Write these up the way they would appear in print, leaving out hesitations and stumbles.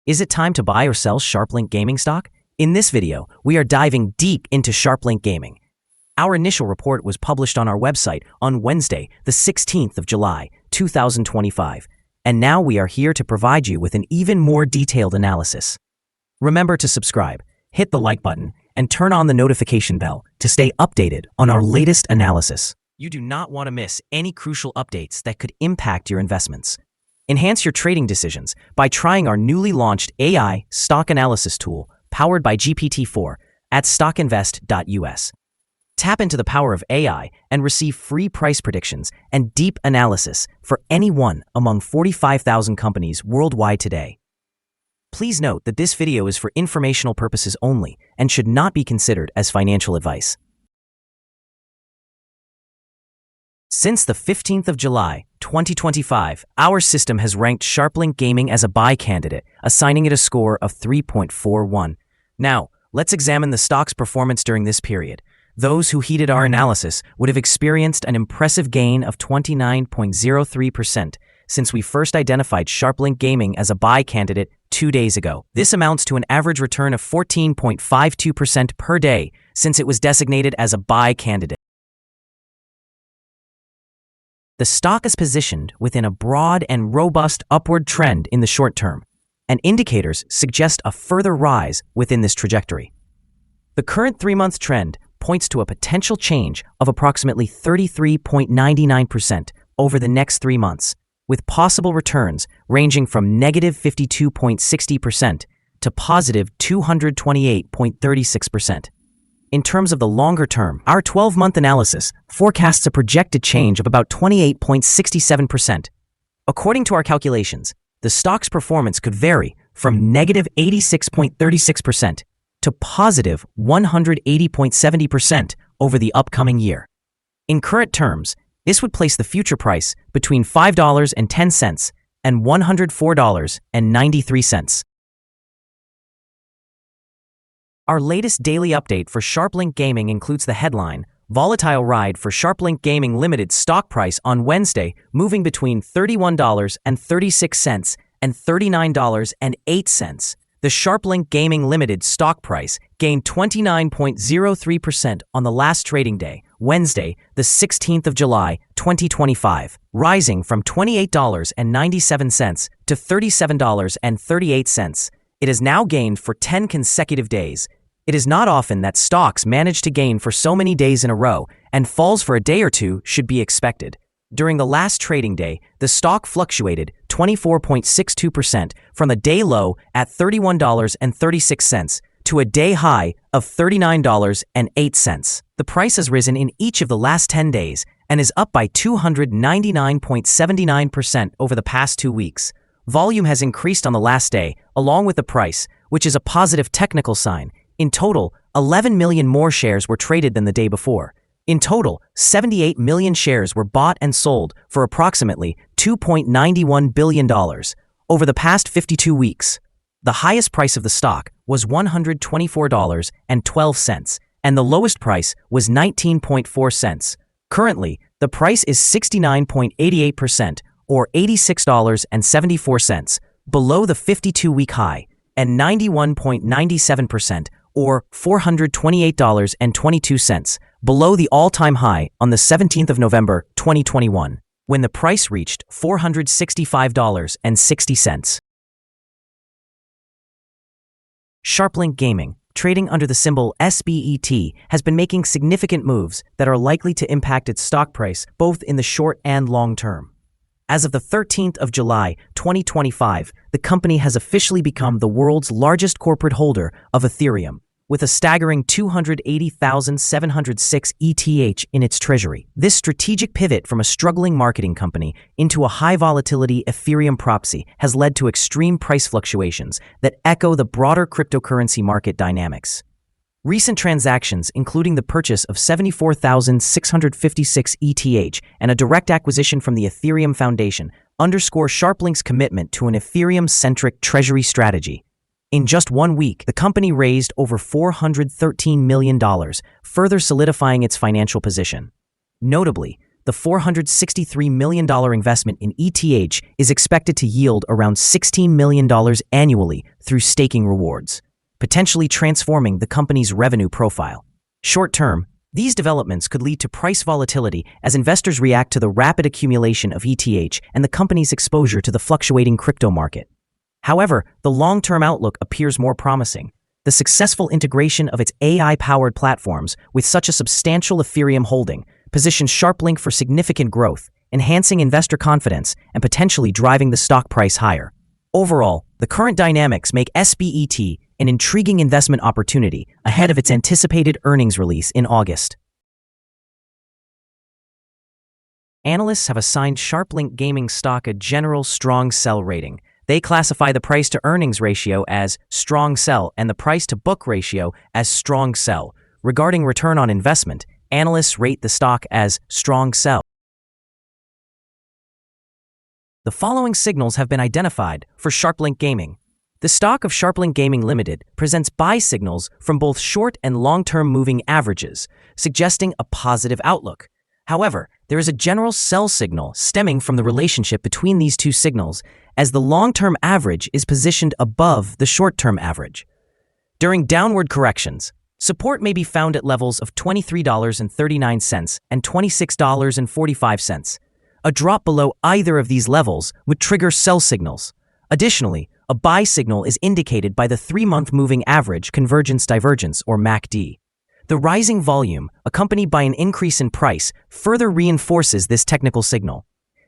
Is it time to buy or sell SharpLink Gaming stock? In this video, we are diving deep into SharpLink Gaming. Our initial report was published on our website on Wednesday, the 16th of July, 2025, and now we are here to provide you with an even more detailed analysis. Remember to subscribe, hit the like button, and turn on the notification bell to stay updated on our latest analysis. You do not want to miss any crucial updates that could impact your investments. Enhance your trading decisions by trying our newly launched AI stock analysis tool powered by GPT-4 at StockInvest.us. Tap into the power of AI and receive free price predictions and deep analysis for any one among 45,000 companies worldwide today. Please note that this video is for informational purposes only and should not be considered as financial advice. Since the 15th of July, 2025, our system has ranked SharpLink Gaming as a buy candidate, assigning it a score of 3.41. Now, let's examine the stock's performance during this period. Those who heeded our analysis would have experienced an impressive gain of 29.03% since we first identified SharpLink Gaming as a buy candidate 2 days ago. This amounts to an average return of 14.52% per day since it was designated as a buy candidate. The stock is positioned within a broad and robust upward trend in the short term, and indicators suggest a further rise within this trajectory. The current 3-month trend points to a potential change of approximately 33.99% over the next 3 months, with possible returns ranging from negative 52.60% to positive 228.36%. In terms of the longer term, our 12-month analysis forecasts a projected change of about 28.67%. According to our calculations, the stock's performance could vary from negative 86.36% to positive 180.70% over the upcoming year. In current terms, this would place the future price between $5.10 and $104.93. Our latest daily update for SharpLink Gaming includes the headline, Volatile Ride for SharpLink Gaming Ltd stock price on Wednesday, moving between $31.36 and $39.08. The SharpLink Gaming Ltd stock price gained 29.03% on the last trading day, Wednesday, the 16th of July, 2025, rising from $28.97 to $37.38. It has now gained for 10 consecutive days. It is not often that stocks manage to gain for so many days in a row, and falls for a day or two should be expected. During the last trading day, the stock fluctuated 24.62% from a day low at $31.36 to a day high of $39.08. The price has risen in each of the last 10 days and is up by 299.79% over the past 2 weeks. Volume has increased on the last day, along with the price, which is a positive technical sign. In total, 11 million more shares were traded than the day before. In total, 78 million shares were bought and sold for approximately $2.91 billion over the past 52 weeks. The highest price of the stock was $124.12, and the lowest price was 19.4 cents. Currently, the price is 69.88%, or $86.74, below the 52-week high, and 91.97%, or $428.22, below the all-time high on the 17th of November, 2021, when the price reached $465.60. SharpLink Gaming, trading under the symbol SBET, has been making significant moves that are likely to impact its stock price both in the short and long term. As of the 13th of July, 2025, the company has officially become the world's largest corporate holder of Ethereum, with a staggering 280,706 ETH in its treasury. This strategic pivot from a struggling marketing company into a high-volatility Ethereum proxy has led to extreme price fluctuations that echo the broader cryptocurrency market dynamics. Recent transactions, including the purchase of 74,656 ETH and a direct acquisition from the Ethereum Foundation, underscore SharpLink's commitment to an Ethereum-centric treasury strategy. In just 1 week, the company raised over $413 million, further solidifying its financial position. Notably, the $463 million investment in ETH is expected to yield around $16 million annually through staking rewards, potentially transforming the company's revenue profile. Short-term, these developments could lead to price volatility as investors react to the rapid accumulation of ETH and the company's exposure to the fluctuating crypto market. However, the long-term outlook appears more promising. The successful integration of its AI-powered platforms with such a substantial Ethereum holding positions SharpLink for significant growth, enhancing investor confidence and potentially driving the stock price higher. Overall, the current dynamics make SBET an intriguing investment opportunity ahead of its anticipated earnings release in August. Analysts have assigned SharpLink Gaming stock a general strong sell rating. They classify the price-to-earnings ratio as strong sell and the price-to-book ratio as strong sell. Regarding return on investment, analysts rate the stock as strong sell. The following signals have been identified for SharpLink Gaming. The stock of SharpLink Gaming Ltd presents buy signals from both short and long-term moving averages, suggesting a positive outlook. However, there is a general sell signal stemming from the relationship between these two signals, as the long-term average is positioned above the short-term average. During downward corrections, support may be found at levels of $23.39 and $26.45. A drop below either of these levels would trigger sell signals. Additionally, a buy signal is indicated by the 3-month moving average convergence divergence, or MACD. The rising volume, accompanied by an increase in price, further reinforces this technical signal.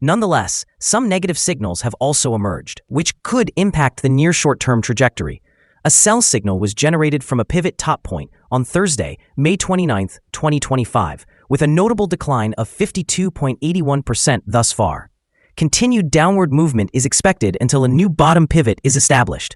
Nonetheless, some negative signals have also emerged, which could impact the near short-term trajectory. A sell signal was generated from a pivot top point on Thursday, May 29, 2025, with a notable decline of 52.81% thus far. Continued downward movement is expected until a new bottom pivot is established.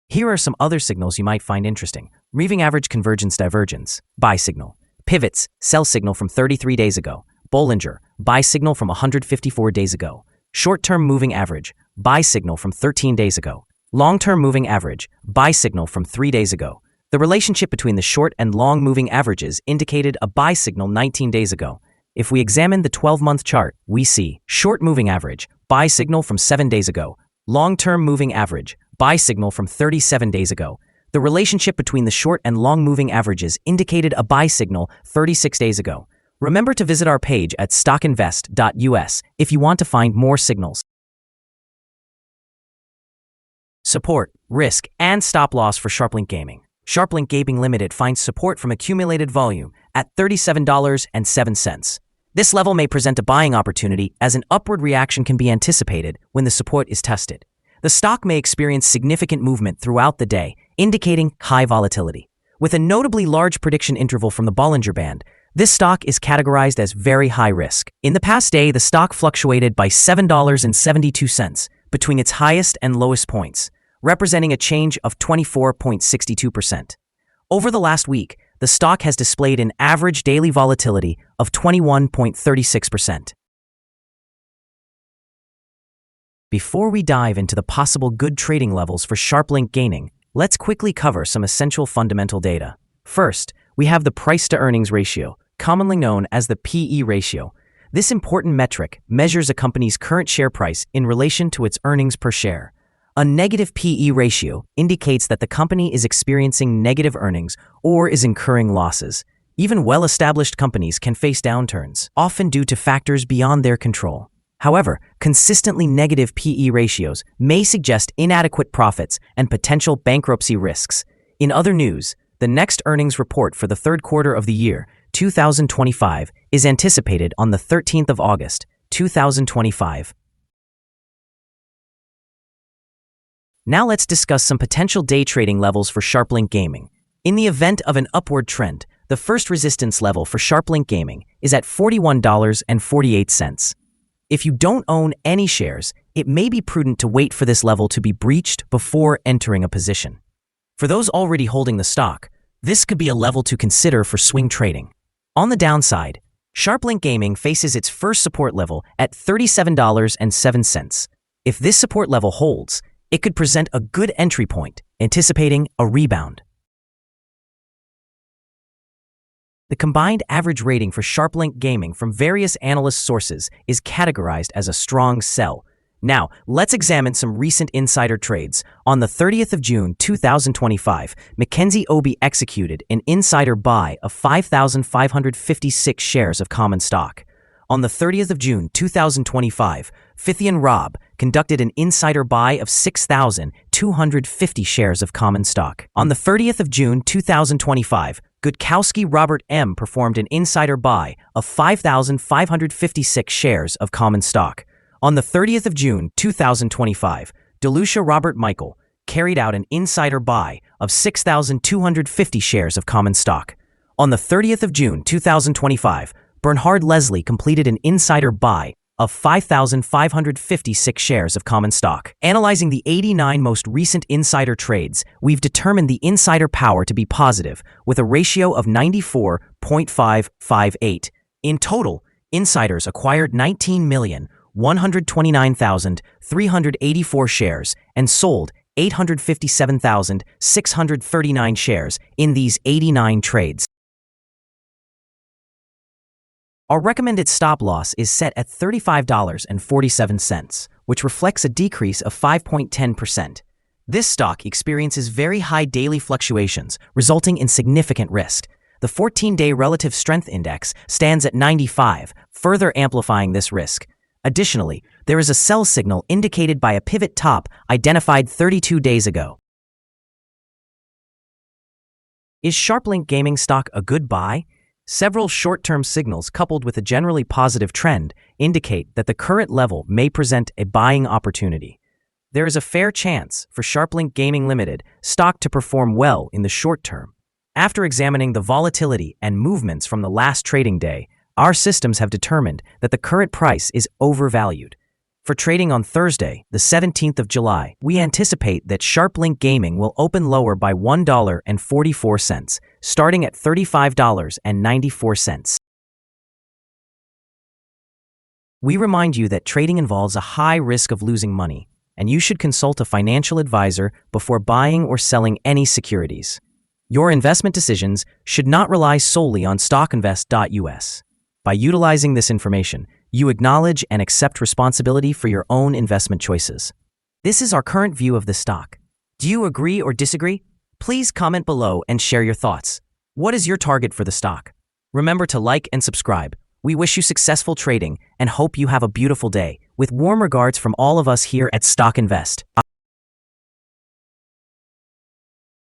Here are some other signals you might find interesting. Moving average convergence divergence, buy signal. Pivots, sell signal from 33 days ago. Bollinger, buy signal from 154 days ago. Short-term moving average, buy signal from 13 days ago. Long-term moving average, buy signal from 3 days ago. The relationship between the short and long moving averages indicated a buy signal 19 days ago. If we examine the 12-month chart, we see short moving average, buy signal from 7 days ago. Long-term moving average, buy signal from 37 days ago. The relationship between the short and long moving averages indicated a buy signal 36 days ago. Remember to visit our page at StockInvest.us if you want to find more signals. Support, risk, and stop loss for SharpLink Gaming. SharpLink Gaming Ltd finds support from accumulated volume at $37.07. This level may present a buying opportunity as an upward reaction can be anticipated when the support is tested. The stock may experience significant movement throughout the day, indicating high volatility. With a notably large prediction interval from the Bollinger Band, this stock is categorized as very high risk. In the past day, the stock fluctuated by $7.72 between its highest and lowest points, representing a change of 24.62%. Over the last week, the stock has displayed an average daily volatility of 21.36%. Before we dive into the possible good trading levels for SharpLink Gaming, let's quickly cover some essential fundamental data. First, we have the price-to-earnings ratio, commonly known as the PE ratio. This important metric measures a company's current share price in relation to its earnings per share. A negative PE ratio indicates that the company is experiencing negative earnings or is incurring losses. Even well-established companies can face downturns, often due to factors beyond their control. However, consistently negative PE ratios may suggest inadequate profits and potential bankruptcy risks. In other news, the next earnings report for the third quarter of the year, 2025, is anticipated on the 13th of August, 2025. Now let's discuss some potential day trading levels for SharpLink Gaming. In the event of an upward trend, the first resistance level for SharpLink Gaming is at $41.48. If you don't own any shares, it may be prudent to wait for this level to be breached before entering a position. For those already holding the stock, this could be a level to consider for swing trading. On the downside, SharpLink Gaming faces its first support level at $37.07. If this support level holds, it could present a good entry point, anticipating a rebound. The combined average rating for SharpLink Gaming from various analyst sources is categorized as a strong sell. Now, let's examine some recent insider trades. On the 30th of June 2025, Mackenzie Obi executed an insider buy of 5,556 shares of common stock. On the 30th of June 2025, Fithian Rob conducted an insider buy of 6,250 shares of common stock. On the 30th of June 2025, Gutkowski Robert M. performed an insider buy of 5,556 shares of common stock. On the 30th of June 2025, Delucia Robert Michael carried out an insider buy of 6,250 shares of common stock. On the 30th of June 2025, Bernhard Leslie completed an insider buy of 5,556 shares of common stock. Analyzing the 89 most recent insider trades, we've determined the insider power to be positive with a ratio of 94.558. In total, insiders acquired 19,129,384 shares and sold 857,639 shares in these 89 trades. Our recommended stop loss is set at $35.47, which reflects a decrease of 5.10%. This stock experiences very high daily fluctuations, resulting in significant risk. The 14-day relative strength index stands at 95, further amplifying this risk. Additionally, there is a sell signal indicated by a pivot top identified 32 days ago. Is SharpLink Gaming stock a good buy? Several short-term signals coupled with a generally positive trend indicate that the current level may present a buying opportunity. There is a fair chance for SharpLink Gaming Ltd. stock to perform well in the short term. After examining the volatility and movements from the last trading day, our systems have determined that the current price is overvalued. For trading on Thursday, the 17th of July, we anticipate that SharpLink Gaming will open lower by $1.44, starting at $35.94. We remind you that trading involves a high risk of losing money, and you should consult a financial advisor before buying or selling any securities. Your investment decisions should not rely solely on StockInvest.us. By utilizing this information, you acknowledge and accept responsibility for your own investment choices. This is our current view of the stock. Do you agree or disagree? Please comment below and share your thoughts. What is your target for the stock? Remember to like and subscribe. We wish you successful trading and hope you have a beautiful day. With warm regards from all of us here at StockInvest.